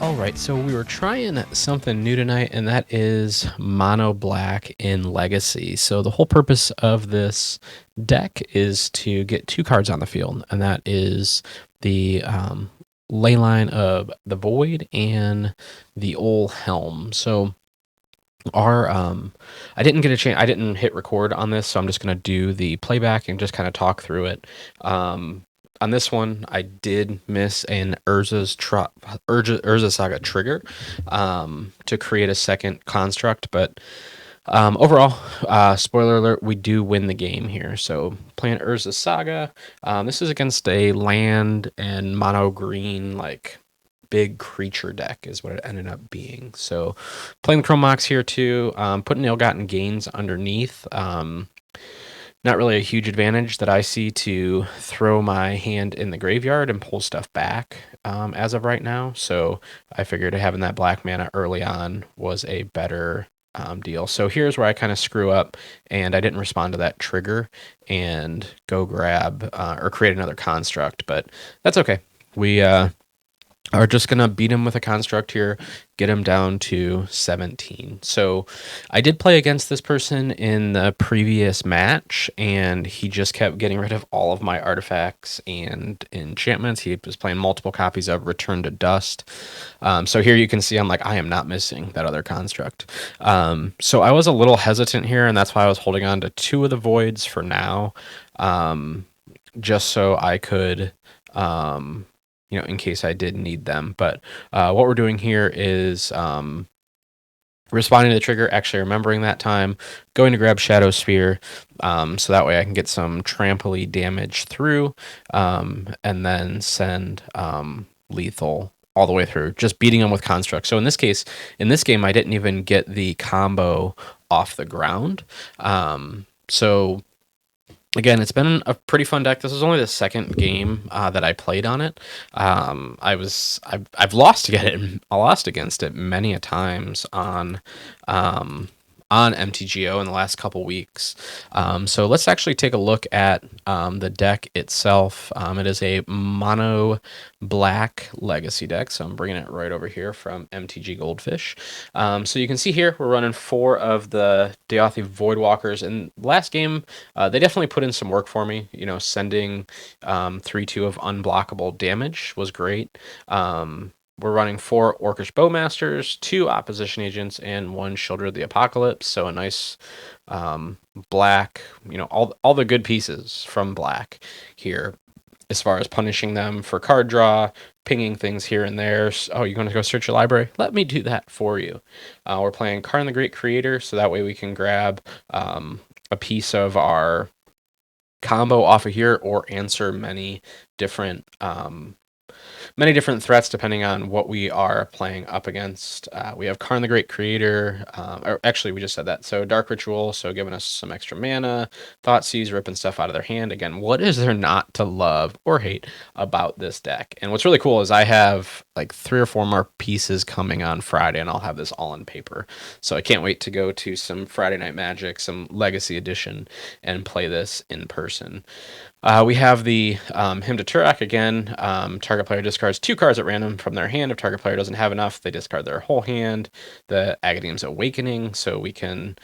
All right, so we were trying something new tonight, and that is mono black in Legacy. So the whole purpose of this deck is to get two cards on the field, and that is the Leyline of the Void and the old Helm. So our I didn't get a chance. I didn't hit record on this, so I'm just gonna do the playback and just kind of talk through it. On this one, I did miss an Urza Saga trigger to create a second construct, but overall, spoiler alert, we do win the game here. So playing Urza Saga, this is against a land and mono green like big creature deck is what it ended up being. So playing the Chrome Mox here too, putting ill-gotten gains underneath. Not really a huge advantage that I see to throw my hand in the graveyard and pull stuff back as of right now. So I figured having that black mana early on was a better deal. So here's where I kind of screw up, and I didn't respond to that trigger and go grab or create another construct, but that's okay. We are just going to beat him with a construct here, get him down to 17. So I did play against this person in the previous match, and he just kept getting rid of all of my artifacts and enchantments. He was playing multiple copies of Return to Dust. So here you can see I'm like, I am not missing that other construct. So I was a little hesitant here, and that's why I was holding on to two of the Voids for now, just so I could... in case I did need them. But what we're doing here is responding to the trigger, actually remembering that time, going to grab Shadow Sphere, so that way I can get some trampoline damage through, and then send lethal all the way through, just beating them with construct. So in this case, in this game, I didn't even get the combo off the ground. So again, it's been a pretty fun deck. This is only the second game that I played on it. I've lost against it many a times on MTGO in the last couple weeks. So let's actually take a look at the deck itself. It is a mono black legacy deck, so I'm bringing it right over here from MTG Goldfish. So you can see here we're running 4 of the Deothi Voidwalkers. In last game, they definitely put in some work for me. Sending 3/2 of unblockable damage was great. We're running 4 Orcish Bowmasters, 2 Opposition Agents, and 1 Shoulder of the Apocalypse. So a nice black, all the good pieces from black here as far as punishing them for card draw, pinging things here and there. Oh, you want to go search your library? Let me do that for you. We're playing Karn the Great Creator, so that way we can grab a piece of our combo off of here or answer many different threats depending on what we are playing up against. We have Karn the Great Creator, or actually we just said that. So Dark Ritual, so giving us some extra mana, Thoughtseize, ripping stuff out of their hand. Again, what is there not to love or hate about this deck? And what's really cool is I have like 3 or 4 more pieces coming on Friday, and I'll have this all in paper. So I can't wait to go to some Friday Night Magic, some Legacy Edition, and play this in person. We have the Hymn to Turak again. Target player discards 2 cards at random from their hand. If target player doesn't have enough, they discard their whole hand. The Agadeem's Awakening, so we can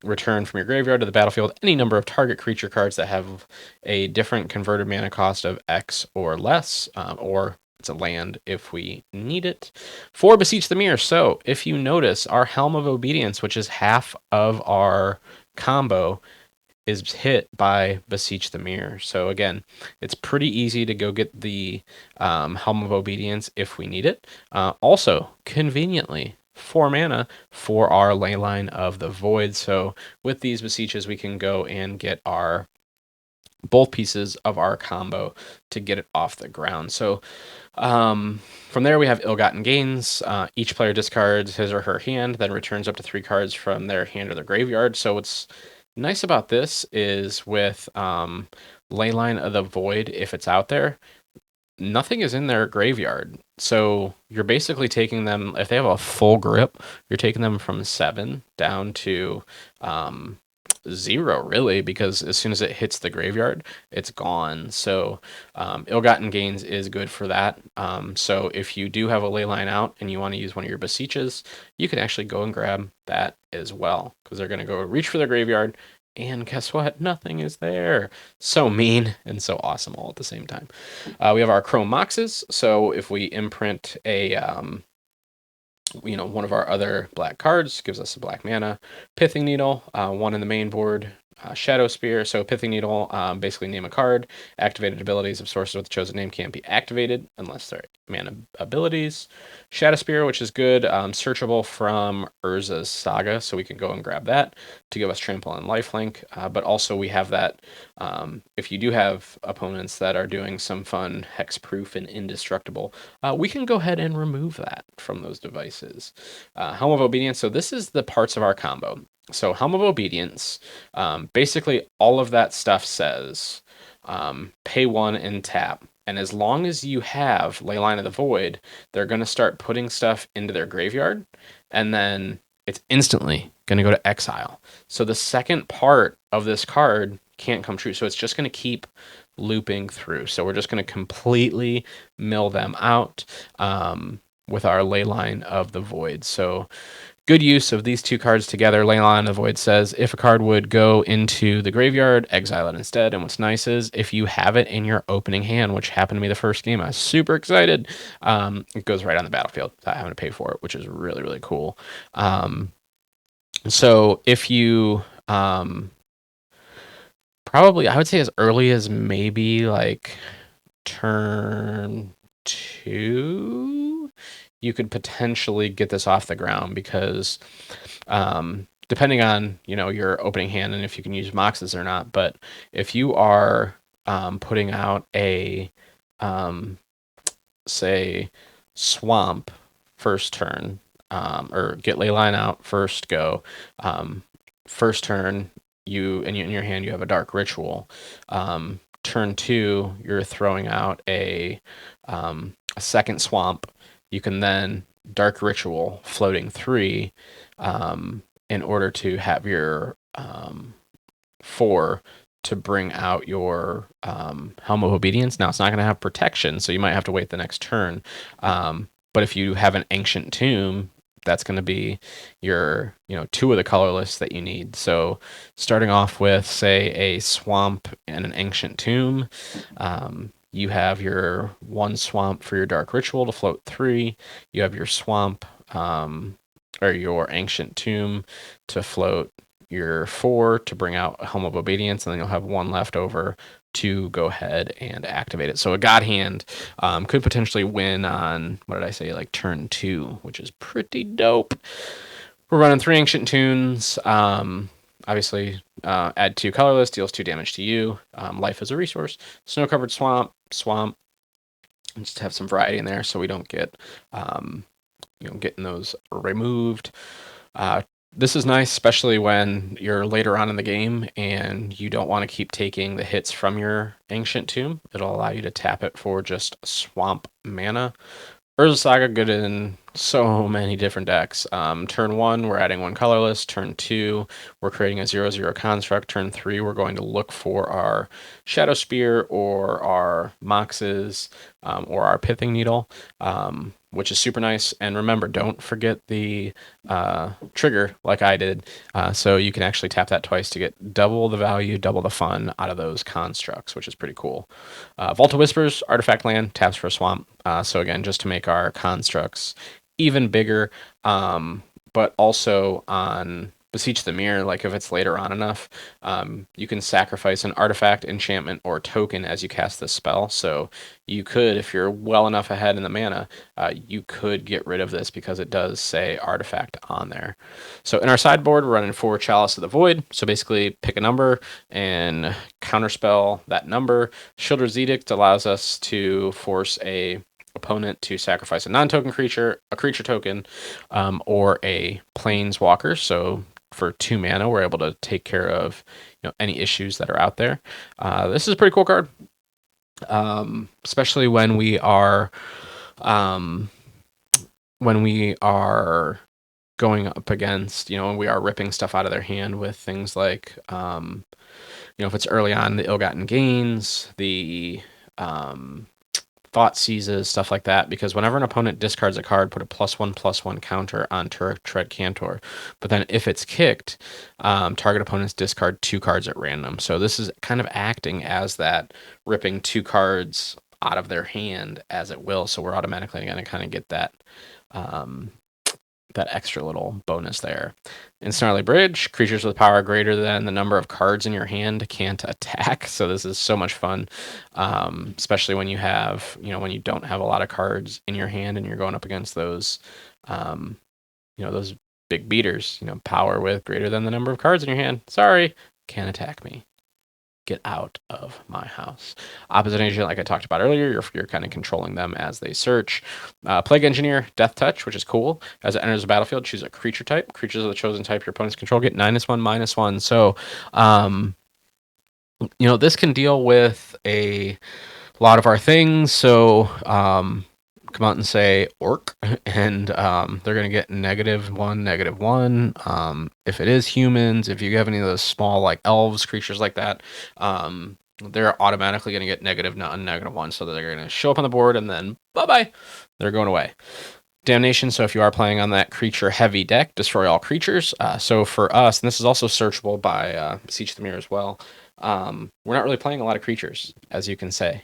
return from your graveyard to the battlefield any number of target creature cards that have a different converted mana cost of X or less, or it's a land if we need it. 4 Beseech the Mirror. So if you notice, our Helm of Obedience, which is half of our combo, is hit by Beseech the Mirror. So again, it's pretty easy to go get the Helm of Obedience if we need it. Also, conveniently, 4 mana for our Leyline of the Void. So with these Beseeches, we can go and get our both pieces of our combo to get it off the ground. So from there, we have Ill-Gotten Gains. Each player discards his or her hand, then returns up to 3 cards from their hand or their graveyard. So what's nice about this is with Leyline of the Void, if it's out there, nothing is in their graveyard. So you're basically taking them, if they have a full grip, you're taking them from 7 down to zero, really, because as soon as it hits the graveyard, it's gone. So ill-gotten gains is good for that. So if you do have a Leyline out and you want to use one of your Beseeches, you can actually go and grab that as well, because they're going to go reach for the graveyard, and guess what? Nothing is there. So mean and so awesome all at the same time. We have our Chrome Moxes. So if we imprint a one of our other black cards, gives us a black mana. Pithing Needle, one in the main board. Shadow Spear, so Pithing Needle, basically name a card. Activated abilities of sources with the chosen name can't be activated unless they're mana abilities. Shadow Spear, which is good, searchable from Urza's Saga, so we can go and grab that to give us Trample and Lifelink. But also we have that, if you do have opponents that are doing some fun hexproof and indestructible, we can go ahead and remove that from those devices. Helm of Obedience, so this is the parts of our combo. So Helm of Obedience, basically all of that stuff says pay 1 and tap. And as long as you have Leyline of the Void, they're going to start putting stuff into their graveyard, and then it's instantly going to go to exile. So the second part of this card can't come true. So it's just going to keep looping through. So we're just going to completely mill them out with our Leyline of the Void. So good use of these two cards together. Leyline of the Void says if a card would go into the graveyard, exile it instead. And what's nice is if you have it in your opening hand, which happened to me the first game, I was super excited. It goes right on the battlefield without having to pay for it, which is really, really cool. So if you probably, I would say as early as maybe like turn 2, you could potentially get this off the ground, because depending on your opening hand and if you can use Moxes or not, but if you are putting out a say Swamp first turn, or get Leyline out first go, first turn you in your hand you have a Dark Ritual. Turn 2, you're throwing out a second Swamp. You can then Dark Ritual floating 3 in order to have your 4 to bring out your Helm of Obedience. Now, it's not going to have protection, so you might have to wait the next turn. But if you have an Ancient Tomb, that's going to be your 2 of the colorless that you need. So starting off with, say, a Swamp and an Ancient Tomb, you have your 1 Swamp for your Dark Ritual to float 3. You have your Swamp or your Ancient Tomb to float your 4 to bring out Helm of Obedience, and then you'll have 1 left over to go ahead and activate it. So a God Hand could potentially win on, what did I say, like turn 2, which is pretty dope. We're running 3 Ancient Tunes. Obviously, add 2 colorless, deals 2 damage to you. Life as a resource. Snow-covered swamp. Just have some variety in there so we don't get getting those removed. This is nice, especially when you're later on in the game and you don't want to keep taking the hits from your Ancient Tomb. It'll allow you to tap it for just swamp mana. Urza's Saga, good in so many different decks. Turn 1, we're adding 1 colorless. Turn 2, we're creating a 0/0 construct. Turn 3, we're going to look for our Shadow Spear or our Moxes or our Pithing Needle, which is super nice. And remember, don't forget the trigger like I did. So you can actually tap that twice to get double the value, double the fun out of those constructs, which is pretty cool. Vault of Whispers, artifact land, taps for a swamp. So again, just to make our constructs even bigger, but also on Beseech the Mirror, like if it's later on enough, you can sacrifice an artifact, enchantment, or token as you cast this spell. So you could, if you're well enough ahead in the mana, you could get rid of this because it does say artifact on there. So in our sideboard, we're running 4 Chalice of the Void. So basically pick a number and counterspell that number. Shieldred's Edict allows us to force a opponent to sacrifice a non-token creature, a creature token, or a planeswalker. So for 2 mana, we're able to take care of any issues that are out there. This is a pretty cool card, especially when we are going up against, when we are ripping stuff out of their hand with things like, if it's early on, the ill-gotten gains, the thought seizes, stuff like that, because whenever an opponent discards a card, put a +1/+1 counter on Turret Tread Cantor. But then if it's kicked, target opponents discard 2 cards at random. So this is kind of acting as that ripping 2 cards out of their hand as it will. So we're automatically going to kind of get that that extra little bonus there. In Snarly Bridge, creatures with power greater than the number of cards in your hand can't attack. So this is so much fun, especially when you have, when you don't have a lot of cards in your hand and you're going up against those, those big beaters. Power with greater than the number of cards in your hand. Sorry, can't attack me. Get out of my house. Opposite agent, like I talked about earlier, you're kind of controlling them as they search. Plague Engineer, Death Touch, which is cool. As it enters the battlefield, choose a creature type. Creatures of the chosen type your opponents control get -1/-1. So, this can deal with a lot of our things. So, come out and say orc, and they're going to get -1/-1. If it is humans, if you have any of those small like elves, creatures like that, they're automatically going to get -1/-1. So they're going to show up on the board and then bye-bye, they're going away. Damnation, so if you are playing on that creature heavy deck, destroy all creatures. So for us, and this is also searchable by Beseech the Mirror as well, we're not really playing a lot of creatures, as you can see.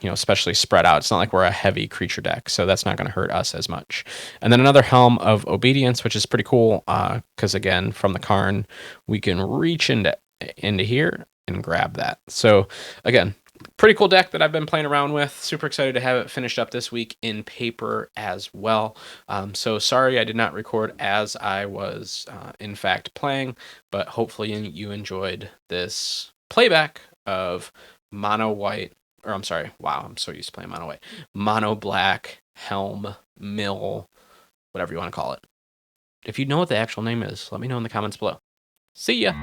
Especially spread out. It's not like we're a heavy creature deck, so that's not going to hurt us as much. And then another Helm of Obedience, which is pretty cool, because again, from the Karn, we can reach into here and grab that. So again, pretty cool deck that I've been playing around with. Super excited to have it finished up this week in paper as well. So sorry I did not record as I was in fact playing, but hopefully you enjoyed this playback of mono white. Or I'm sorry, wow, I'm so used to playing mono white. Mono black, Helm, Mill, whatever you want to call it. If you know what the actual name is, let me know in the comments below. See ya!